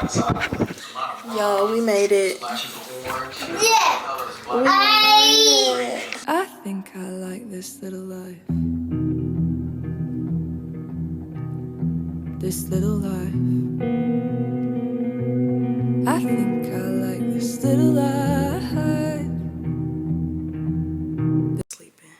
Yo, we made it. Yeah. We made it. I think I like this little life. This little life. I think I like this little life. Sleeping.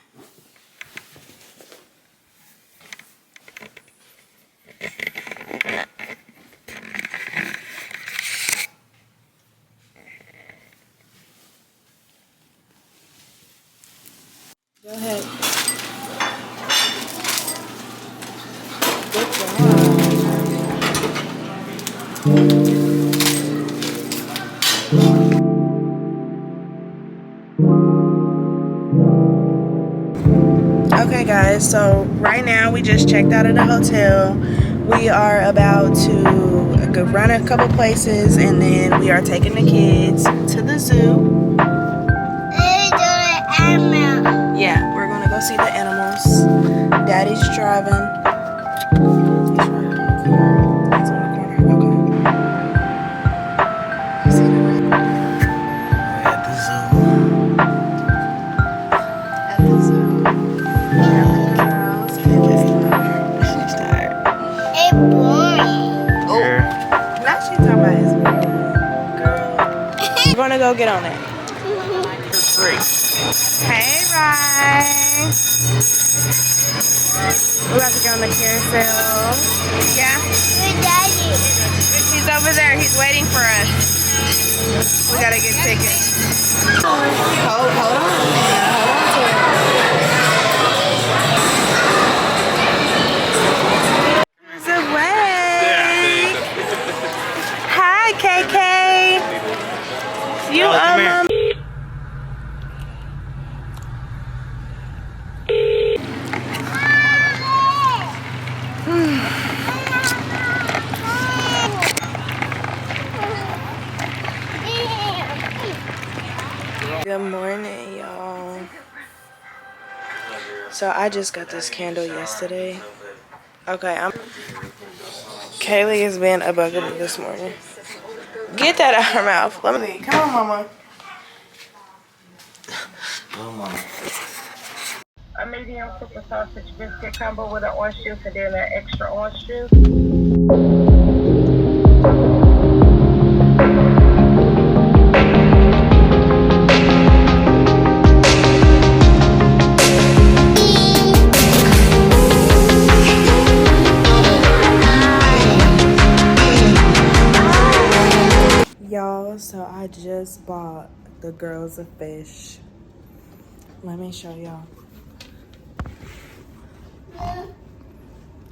Go ahead. Good job. Okay guys, so right now we just checked out of the hotel. We are about to go run a couple places and then we are taking the kids to the zoo. Yeah, we're gonna go see the animals. Daddy's driving. He's on the corner. Okay. You see the red? We're at the zoo. At the zoo. Girls, and she's tired. It's boring. Oh, now she's talking about his boring. Girl, we're gonna go get on it. Free. Hey, Ryan. We're about to go on the carousel. Yeah? Where's Daddy? He's over there. He's waiting for us. We gotta get tickets. Hold on. Hold on to it. There's a way. Hi, KK. You Good morning, y'all. So I just got this candle yesterday. Okay, Kaylee has been a bugaboo this morning. Get that out of her mouth. Let me. Come on, Mama. A medium super sausage biscuit combo with an orange juice and then an extra orange juice. Y'all, so I just bought the girls a fish. Let me show y'all.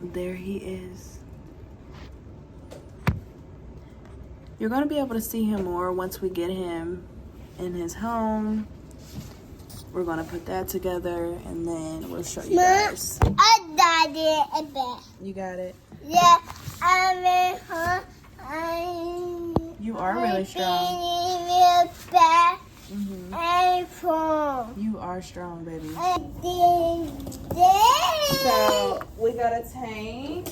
There he is. You're gonna be able to see him more once we get him in his home. We're gonna put that together and then we'll show you guys. I got it a bit. You got it? Yeah, I'm in her. You are really strong. You are strong, baby. So we got a tank.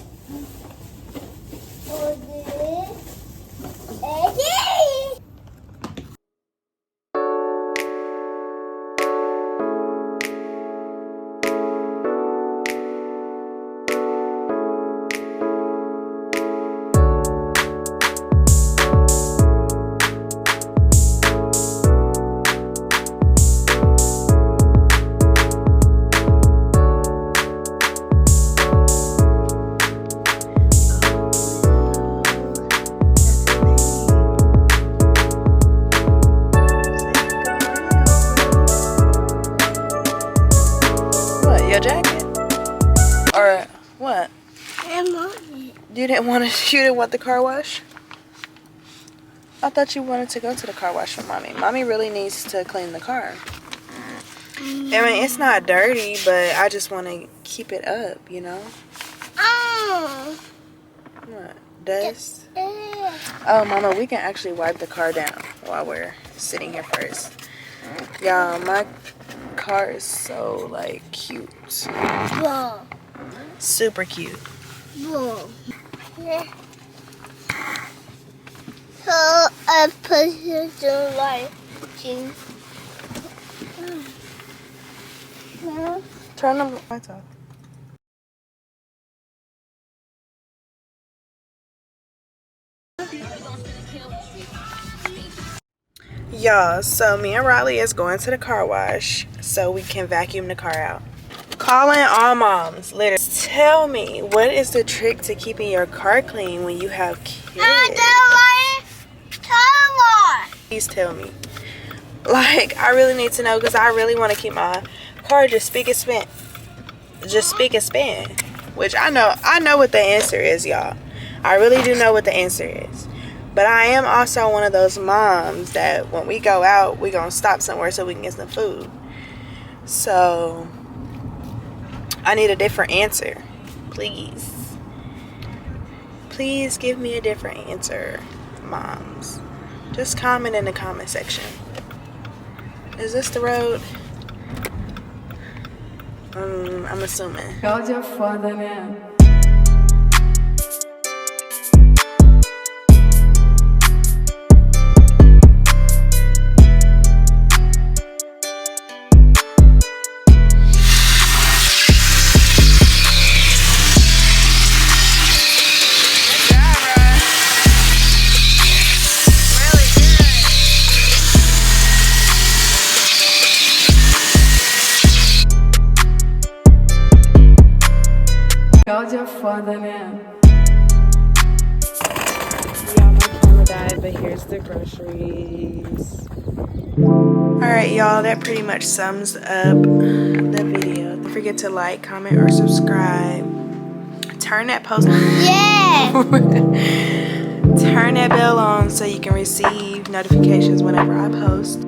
Your jacket? Or what? You didn't want the car wash? I thought you wanted to go to the car wash with Mommy. Mommy really needs to clean the car. I mean, it's not dirty, but I just want to keep it up, you know? What? Dust? Oh, Mama, we can actually wipe the car down while we're sitting here first. Y'all, my car is so, like, cute. Super cute. a person like jeans. Turn the lights off. Y'all, so me and Riley is going to the car wash so we can vacuum the car out. Calling all moms, literally. Tell me, what is the trick to keeping your car clean when you have kids? Please tell me. Like, I really need to know because I really want to keep my car just spick and span. Just spick and span. Which I know what the answer is, y'all. I really do know what the answer is. But I am also one of those moms that when we go out, we're going to stop somewhere so we can get some food. So, I need a different answer. Please. Please give me a different answer, moms. Just comment in the comment section. Is this the road? I'm assuming. God, you're father now. God, you're father now. Y'all, my camera died, but here's the groceries. Alright, y'all, that pretty much sums up the video. Don't forget to like, comment, or subscribe. Turn that post. Yeah. Turn that bell on so you can receive notifications whenever I post.